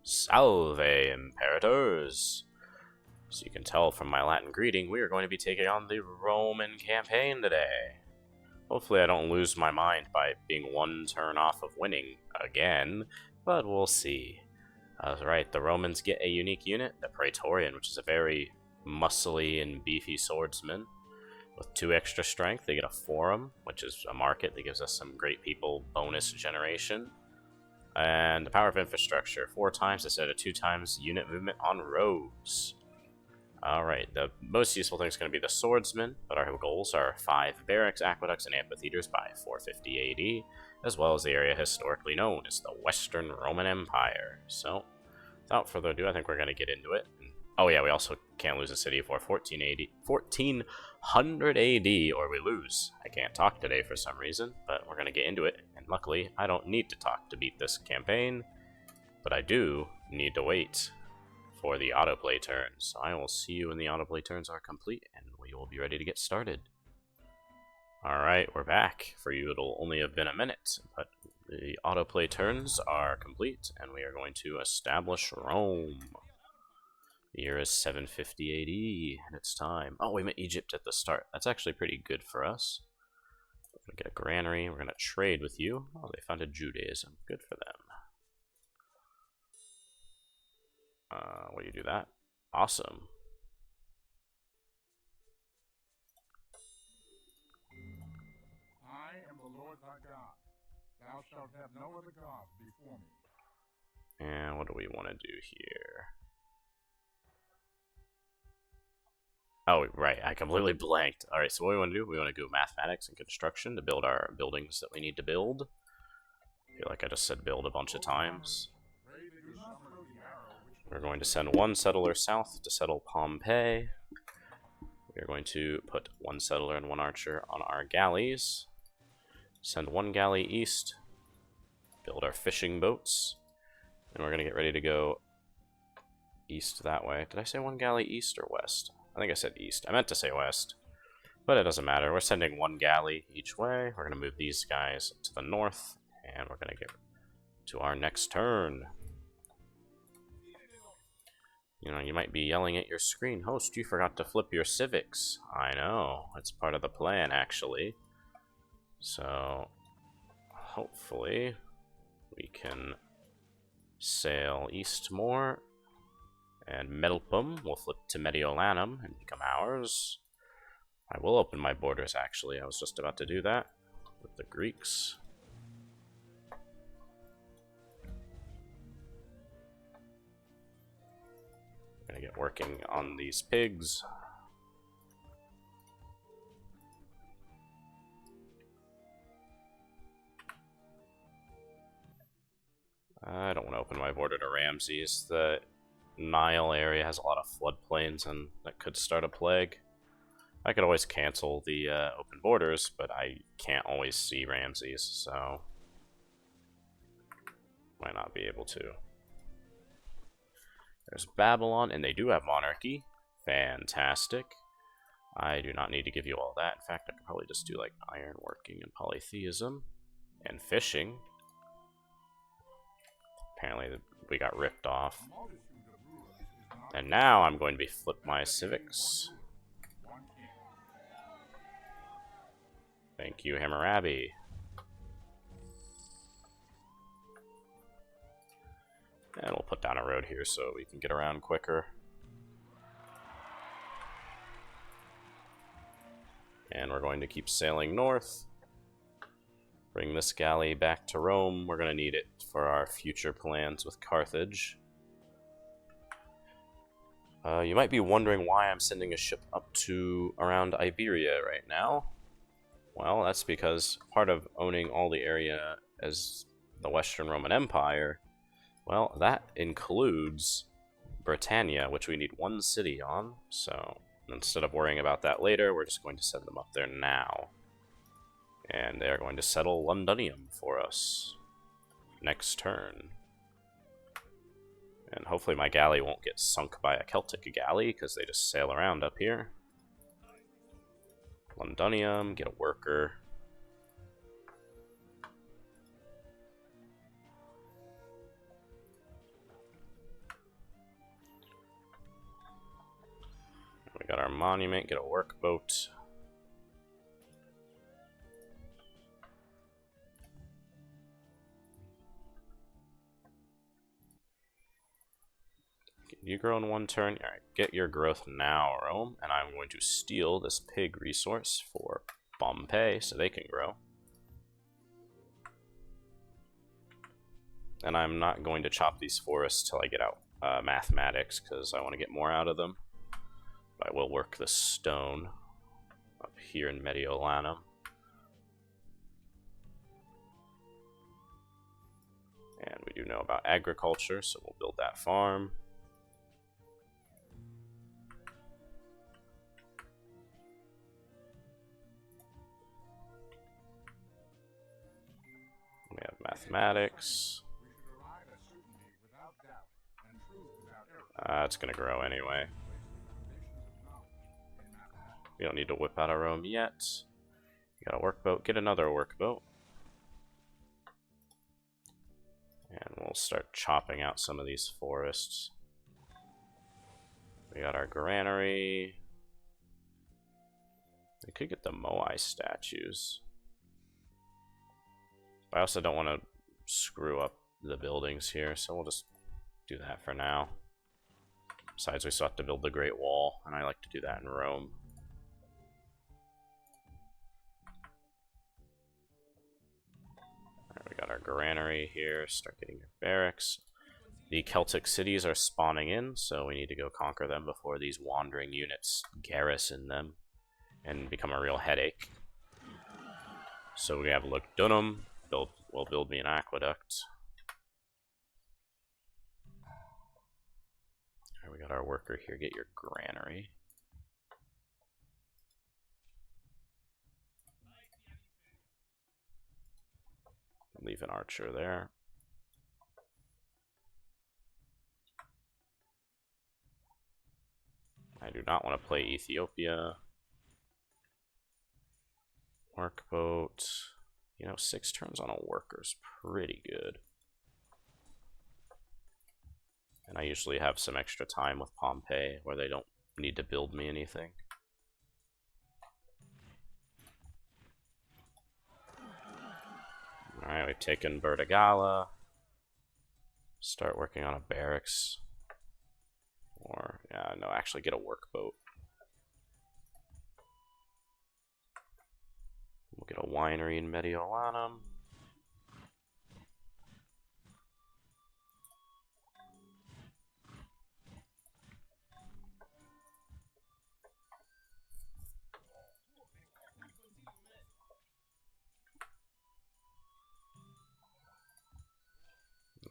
Salve, Imperators! So you can tell from my Latin greeting, we are going to be taking on the Roman campaign today. Hopefully I don't lose my mind by being one turn off of winning again, but we'll see. Right, the Romans get a unique unit, the Praetorian, which is a very muscly and beefy swordsman. With 2 extra strength, they get a Forum, which is a market that gives us some great people bonus generation. And the power of infrastructure, 4 times instead of 2 times unit movement on roads. Alright, the most useful thing is going to be the swordsman, but our goals are 5 barracks, aqueducts, and amphitheaters by 450 AD, as well as the area historically known as the Western Roman Empire. So, without further ado, I think we're going to get into it. Oh yeah, we also can't lose a city before 1400 AD, or we lose. I can't talk today for some reason, but we're going to get into it. And luckily, I don't need to talk to beat this campaign, but I do need to wait for the autoplay turns. So I will see you when the autoplay turns are complete, and we will be ready to get started. Alright, we're back. For you, it'll only have been a minute, but the autoplay turns are complete, and we are going to establish Rome. The year is 750 AD, and it's time. Oh, we met Egypt at the start. That's actually pretty good for us. We're going to get a granary. We're going to trade with you. Oh, they founded Judaism. Good for them. Will you do that? Awesome. I am the Lord thy God. Thou shalt have no other gods before me. And what do we want to do here? Oh, right, I completely blanked. Alright, so what we want to do, we want to go mathematics and construction to build our buildings that we need to build. I feel like I just said build a bunch of times. We're going to send 1 settler south to settle Pompeii. We're going to put 1 settler and 1 archer on our galleys. Send 1 galley east. Build our fishing boats. And we're going to get ready to go east that way. Did I say 1 galley east or west? I think I said east. I meant to say west. But it doesn't matter. We're sending 1 galley each way. We're going to move these guys to the north. And we're going to get to our next turn. You know, you might be yelling at your screen, host, you forgot to flip your civics. I know. It's part of the plan, actually. So, hopefully, we can sail east more. And Melpum will flip to Mediolanum and become ours. I will open my borders, actually. I was just about to do that with the Greeks. I'm gonna get working on these pigs. I don't want to open my border to Ramses. The Nile area has a lot of floodplains, and that could start a plague. I could always cancel the open borders, but I can't always see Ramses, so might not be able to. There's Babylon, and they do have monarchy. Fantastic. I do not need to give you all that. In fact, I could probably just do like ironworking and polytheism and fishing. Apparently we got ripped off. And now I'm going to be flip my civics. Thank you, Hammurabi. And we'll put down a road here so we can get around quicker. And we're going to keep sailing north. Bring this galley back to Rome. We're going to need it for our future plans with Carthage. You might be wondering why I'm sending a ship up to around Iberia right now. Well, that's because part of owning all the area as the Western Roman Empire, well, that includes Britannia, which we need 1 city on. So instead of worrying about that later, we're just going to send them up there now. And they're going to settle Londinium for us next turn. And hopefully my galley won't get sunk by a Celtic galley, because they just sail around up here. Londinium, get a worker. Got our monument, get a workboat. You grow in 1 turn. Alright, get your growth now, Rome. And I'm going to steal this pig resource for Bombay so they can grow. And I'm not going to chop these forests till I get out mathematics, because I want to get more out of them. But I will work the stone up here in Mediolanum. And we do know about agriculture, so we'll build that farm. We have mathematics. It's gonna grow anyway. We don't need to whip out our Rome yet. You got a workboat, get another workboat. And we'll start chopping out some of these forests. We got our granary. We could get the Moai statues. I also don't want to screw up the buildings here, so we'll just do that for now. Besides, we still have to build the Great Wall, and I like to do that in Rome. Alright, we got our granary here. Start getting your barracks. The Celtic cities are spawning in, so we need to go conquer them before these wandering units garrison them and become a real headache. So we have Lugdunum. We'll build me an aqueduct. We got our worker here. Get your granary. Leave an archer there. I do not want to play Ethiopia. Workboat. You know, 6 turns on a worker's pretty good. And I usually have some extra time with Pompey where they don't need to build me anything. Alright, we've taken Bertigala. Start working on a barracks. Or, yeah, no, actually get a workboat. We'll get a winery in Mediolanum.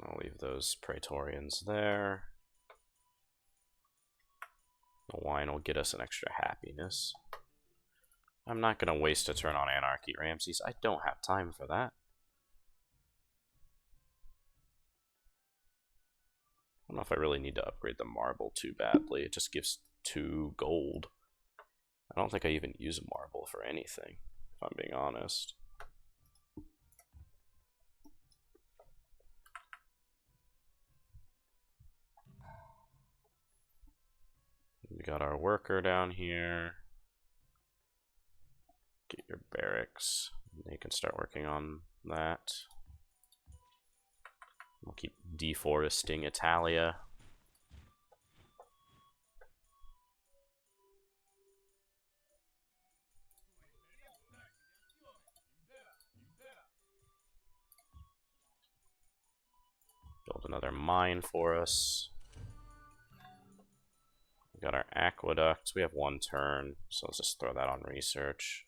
I'll leave those Praetorians there. The wine will get us an extra happiness. I'm not going to waste a turn on Anarchy, Ramses. I don't have time for that. I don't know if I really need to upgrade the marble too badly. It just gives 2 gold. I don't think I even use a marble for anything, if I'm being honest. We got our worker down here. Get your barracks. You can start working on that. We'll keep deforesting Italia. Build another mine for us. We got our aqueducts. We have 1 turn, so let's just throw that on research.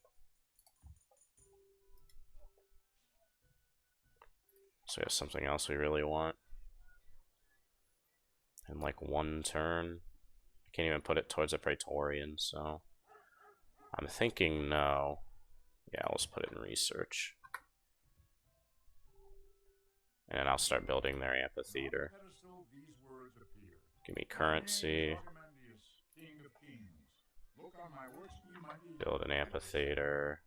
So we have something else we really want. In like 1 turn. I can't even put it towards a Praetorian, so I'm thinking no. Yeah, let's put it in research. And I'll start building their amphitheater. Give me currency. Build an amphitheater.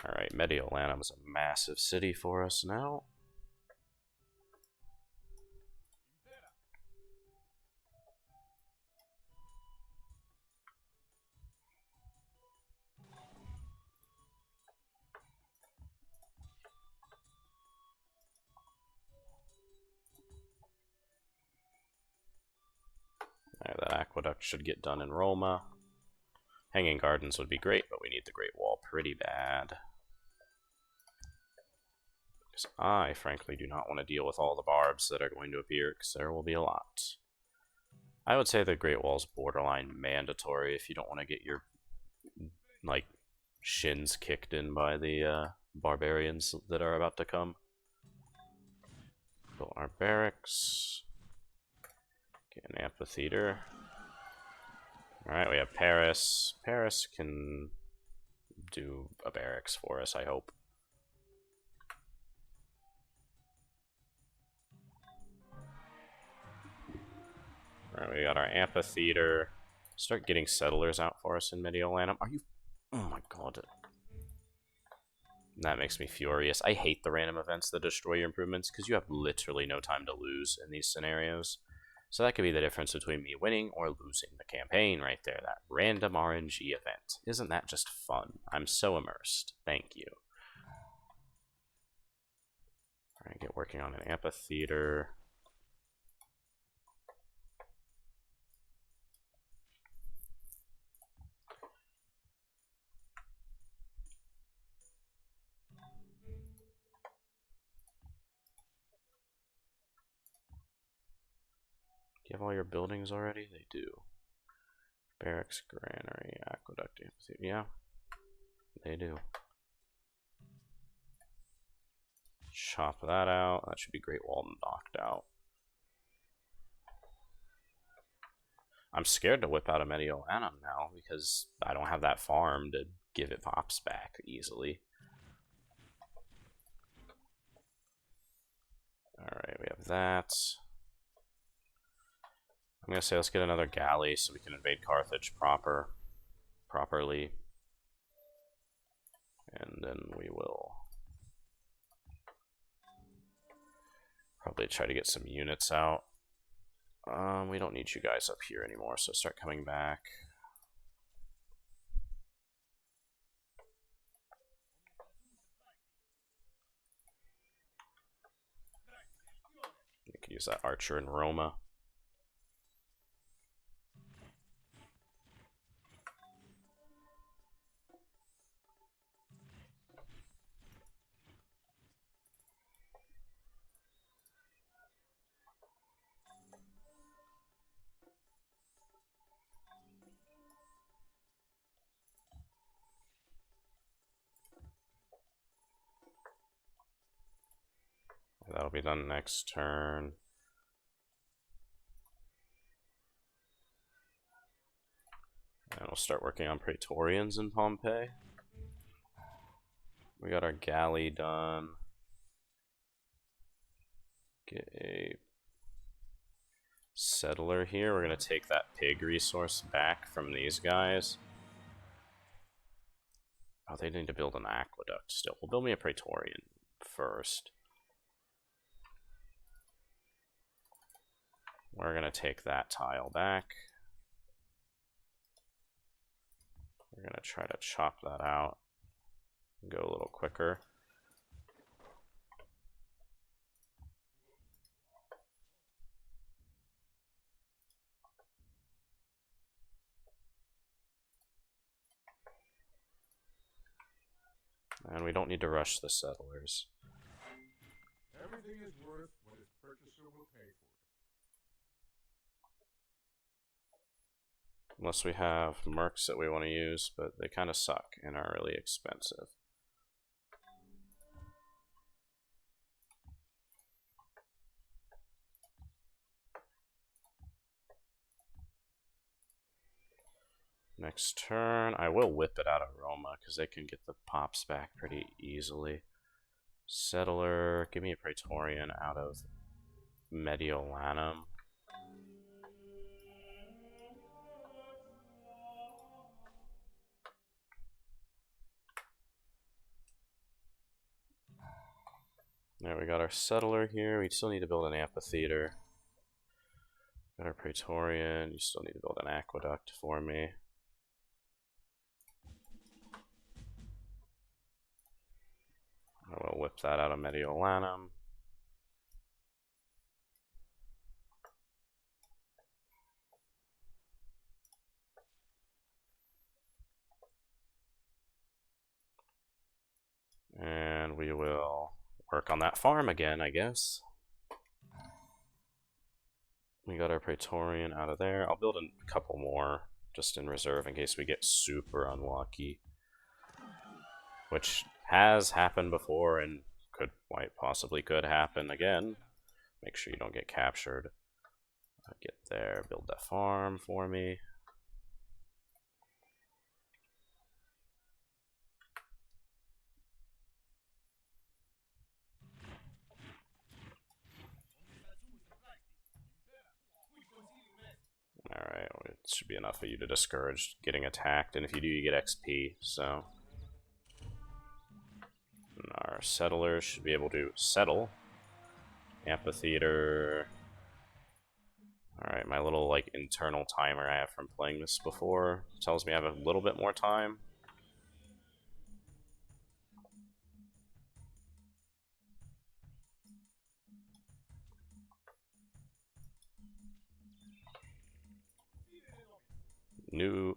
Alright, Mediolanum is a massive city for us now. aqueduct should get done in Roma. Hanging Gardens would be great, but we need the Great Wall pretty bad. Because I, frankly, do not want to deal with all the barbs that are going to appear, because there will be a lot. I would say the Great Wall's borderline mandatory if you don't want to get your, like, shins kicked in by the barbarians that are about to come. Build our barracks. Get an amphitheater. Alright, we have Paris. Paris can do a barracks for us, I hope. Alright, we got our amphitheater. Start getting settlers out for us in Mediolanum. Are you... Oh my god. That makes me furious. I hate the random events that destroy your improvements, because you have literally no time to lose in these scenarios. So that could be the difference between me winning or losing the campaign right there. That random RNG event. Isn't that just fun? I'm so immersed. Thank you. Alright, get working on an amphitheater. Do you have all your buildings already? They do. Barracks, granary, aqueduct, amphitheater. Yeah, they do. Chop that out. That should be Great Wall knocked out. I'm scared to whip out a Mediolanum now because I don't have that farm to give it pops back easily. Alright, we have that. I'm gonna say let's get another galley so we can invade Carthage properly. And then we will probably try to get some units out. We don't need you guys up here anymore, so start coming back. You could use that archer in Roma. That'll be done next turn. And we'll start working on Praetorians in Pompeii. We got our galley done. Get a settler here. We're going to take that pig resource back from these guys. Oh, they need to build an aqueduct still. We'll build me a Praetorian first. We're going to take that tile back. We're going to try to chop that out and go a little quicker. And we don't need to rush the settlers. Everything is worth what its purchaser will pay for it. Unless we have mercs that we want to use, but they kind of suck and are really expensive. Next turn, I will whip it out of Roma because they can get the pops back pretty easily. Settler, give me a Praetorian out of Mediolanum. There, we got our settler here. We still need to build an amphitheater. Got our Praetorian. You still need to build an aqueduct for me. I will whip that out of Mediolanum. And we will work on that farm again, I guess. We got our Praetorian out of there. I'll build a couple more just in reserve in case we get super unlucky. Which has happened before and quite possibly could happen again. Make sure you don't get captured. Get there, build that farm for me. Alright, it should be enough of you to discourage getting attacked, and if you do, you get XP, so... And our settlers should be able to settle. Amphitheater... Alright, my little, like, internal timer I have from playing this before tells me I have a little bit more time. New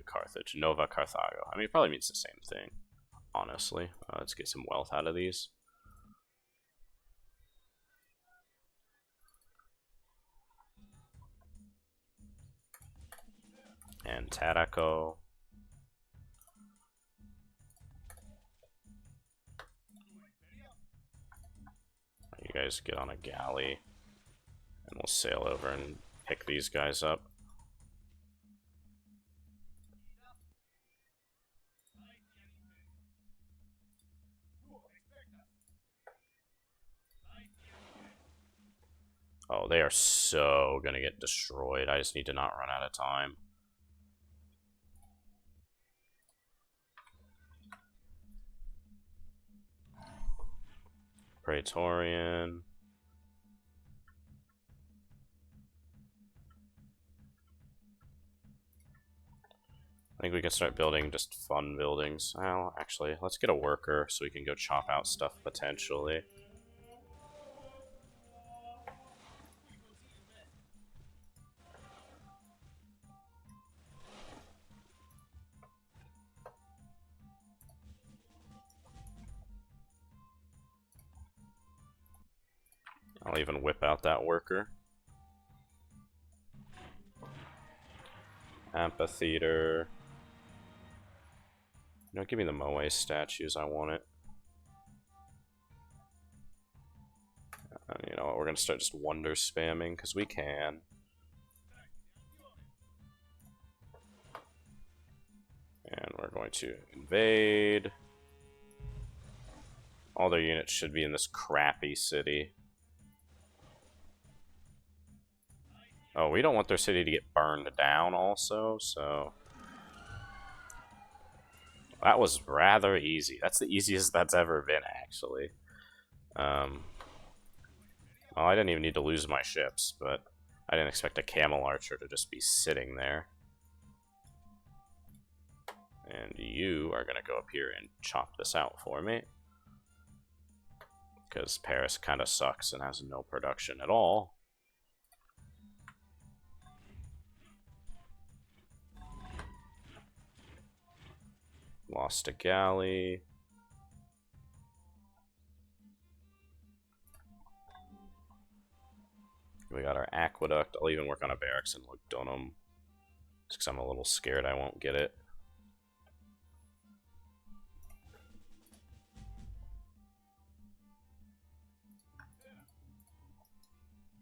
Carthage. Nova Carthago. I mean, it probably means the same thing, honestly. Let's get some wealth out of these. And Tadako. You guys get on a galley, and we'll sail over and pick these guys up. Oh, they are so gonna get destroyed. I just need to not run out of time. Praetorian. I think we can start building just fun buildings. Well, actually, let's get a worker so we can go chop out stuff potentially. I'll even whip out that worker. Amphitheater. No, give me the Moe statues, I want it. And you know what, we're gonna start just wonder spamming, because we can. And we're going to invade. All their units should be in this crappy city. Oh, we don't want their city to get burned down also, so... That was rather easy. That's the easiest that's ever been, actually. Well, I didn't even need to lose my ships, but I didn't expect a camel archer to just be sitting there. And you are going to go up here and chop this out for me. Because Paris kind of sucks and has no production at all. Lost a galley. We got our aqueduct. I'll even work on a barracks in Lugdunum. Just because I'm a little scared I won't get it.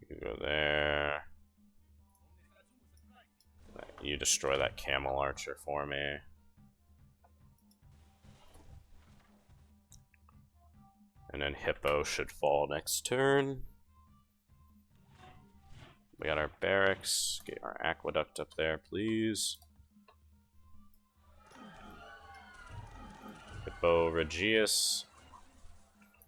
You go there. You destroy that camel archer for me. And then Hippo should fall next turn. We got our barracks. Get our aqueduct up there, please. Hippo Regius.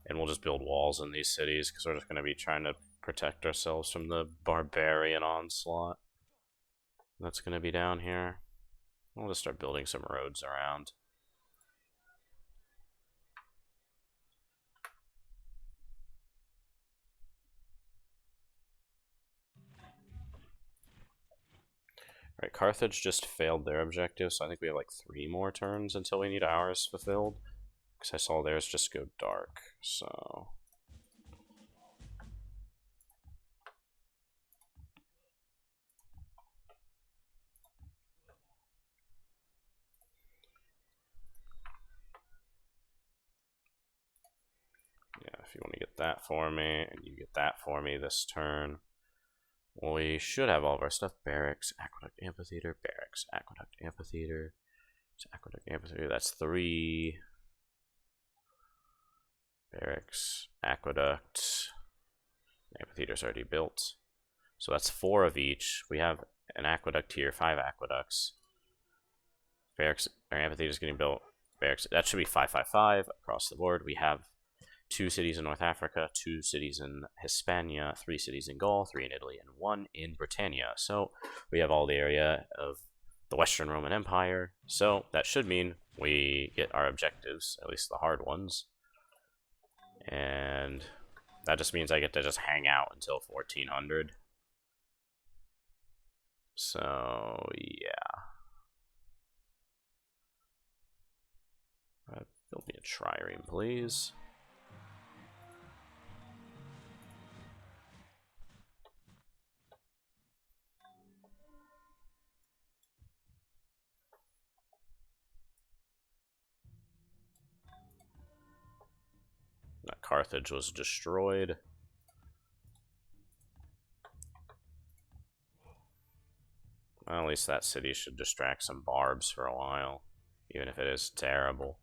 And we'll just build walls in these cities, because we're just going to be trying to protect ourselves from the barbarian onslaught. That's going to be down here. We'll just start building some roads around. Right, Carthage just failed their objective, so I think we have like 3 more turns until we need ours fulfilled. Because I saw theirs just go dark, so... Yeah, if you want to get that for me, and you get that for me this turn, we should have all of our stuff. Barracks, Aqueduct, Amphitheater, Barracks, Aqueduct, Amphitheater, Aqueduct, Amphitheater, that's 3. Barracks, Aqueduct, Amphitheater's already built. So that's 4 of each. We have an aqueduct here, 5 aqueducts. Barracks, our Amphitheater's getting built. Barracks, that should be 555 across the board. We have 2 cities in North Africa, 2 cities in Hispania, 3 cities in Gaul, 3 in Italy, and 1 in Britannia. So we have all the area of the Western Roman Empire. So that should mean we get our objectives, at least the hard ones. And that just means I get to just hang out until 1400. So, yeah. Build me a trireme, please. Carthage was destroyed. Well, at least that city should distract some barbs for a while, even if it is terrible.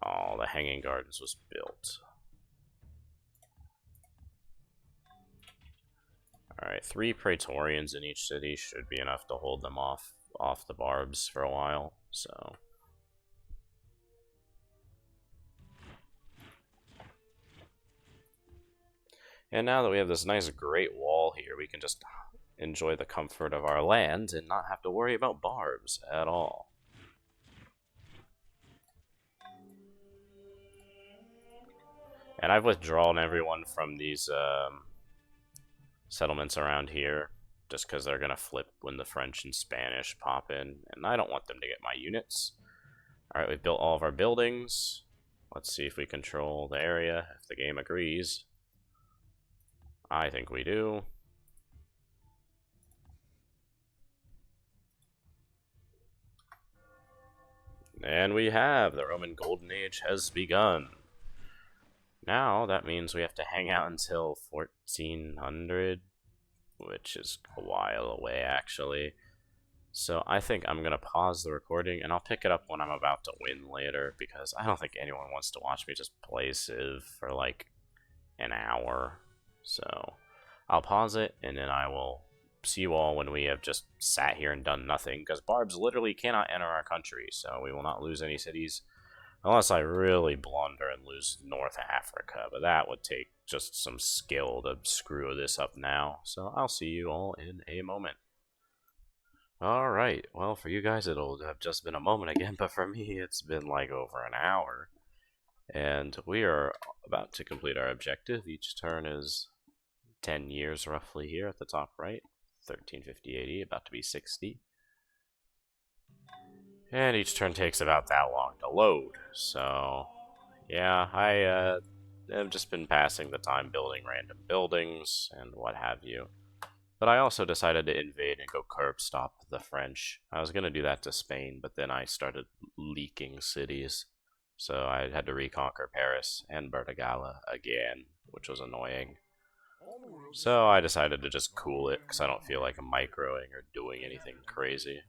Oh, the Hanging Gardens was built. Alright, 3 Praetorians in each city should be enough to hold them off the barbs for a while, so... And now that we have this nice great wall here, we can just enjoy the comfort of our land and not have to worry about barbs at all. And I've withdrawn everyone from these settlements around here just because they're going to flip when the French and Spanish pop in, and I don't want them to get my units. Alright, we've built all of our buildings. Let's see if we control the area, if the game agrees. I think we do. And we have. The Roman Golden Age has begun. Now, that means we have to hang out until 1400, which is a while away, actually. So I think I'm going to pause the recording, and I'll pick it up when I'm about to win later, because I don't think anyone wants to watch me just play Civ for, like, an hour. So I'll pause it, and then I will see you all when we have just sat here and done nothing, because barbs literally cannot enter our country, so we will not lose any cities, unless I really blunder and lose North Africa, but that would take just some skill to screw this up now, so I'll see you all in a moment. Alright, well, for you guys it'll have just been a moment again, but for me it's been like over an hour. And we are about to complete our objective. Each turn is 10 years roughly here at the top right. 1350 80, about to be 60. And each turn takes about that long to load. So, yeah, I have just been passing the time building random buildings and what have you. But I also decided to invade and go curb stop the French. I was going to do that to Spain, but then I started leaking cities. So I had to reconquer Paris and Bertigala again, which was annoying. So I decided to just cool it, because I don't feel like microing or doing anything crazy.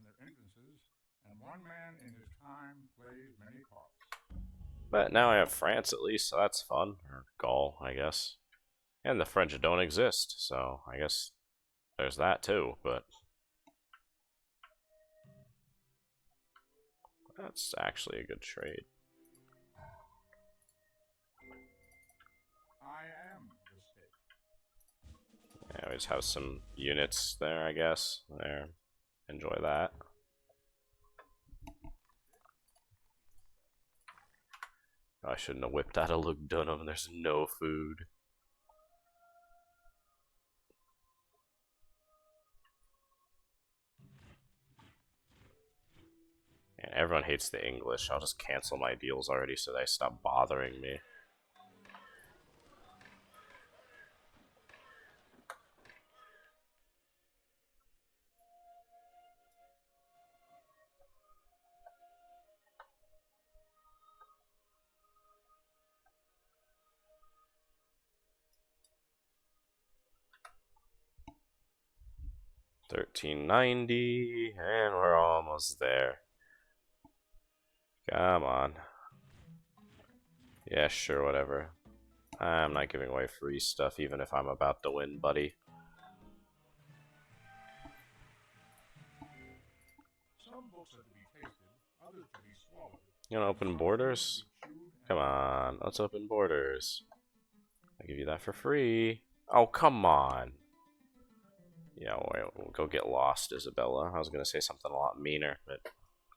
But now I have France at least, so that's fun. Or Gaul, I guess. And the French don't exist, so I guess there's that too, but... that's actually a good trade. Yeah, we just have some units there, I guess. There. Enjoy that. I shouldn't have whipped out a Lugdunum. There's no food. Everyone hates the English. I'll just cancel my deals already so they stop bothering me. $13.90, and we're almost there. Come on. Yeah, sure, whatever. I'm not giving away free stuff even if I'm about to win, buddy. Some books are to be tasted, others to be swallowed. You wanna open borders? Come on, let's open borders. I'll give you that for free. Oh, come on. Yeah, we'll go get lost, Isabella. I was gonna say something a lot meaner, but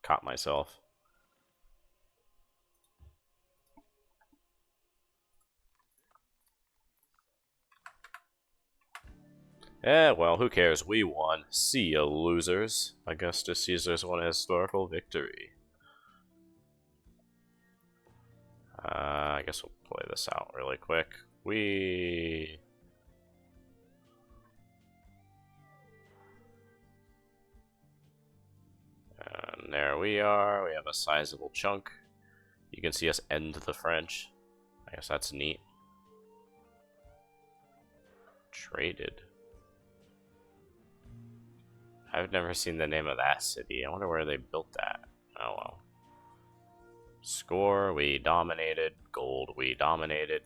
caught myself. Eh, well, who cares? We won. See ya, losers. Augustus Caesar's won a historical victory. I guess we'll play this out really quick. And there we are. We have a sizable chunk. You can see us end the French. I guess that's neat. Traded. I've never seen the name of that city. I wonder where they built that. Oh well. Score, we dominated. Gold, we dominated.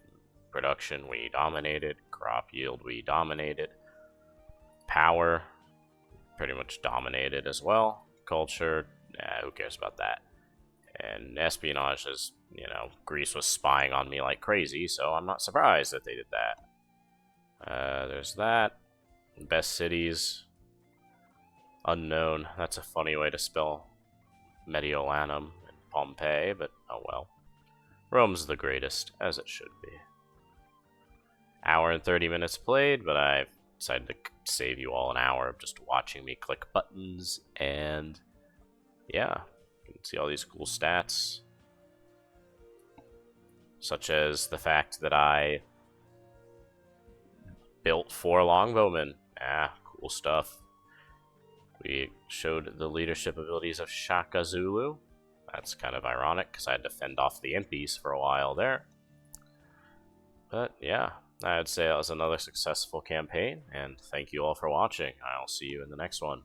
Production, we dominated. Crop yield, we dominated. Power, pretty much dominated as well. Culture, who cares about that? And espionage is, you know, Greece was spying on me like crazy, so I'm not surprised that they did that. There's that. Best cities. Unknown. That's a funny way to spell Mediolanum and Pompeii, but oh well. Rome's the greatest, as it should be. Hour and 30 minutes played, but I've decided to save you all an hour of just watching me click buttons, and yeah, you can see all these cool stats, such as the fact that I built 4 longbowmen. Cool stuff. We showed the leadership abilities of Shaka Zulu. That's kind of ironic, because I had to fend off the impies for a while there. But yeah, I would say that was another successful campaign, and thank you all for watching. I'll see you in the next one.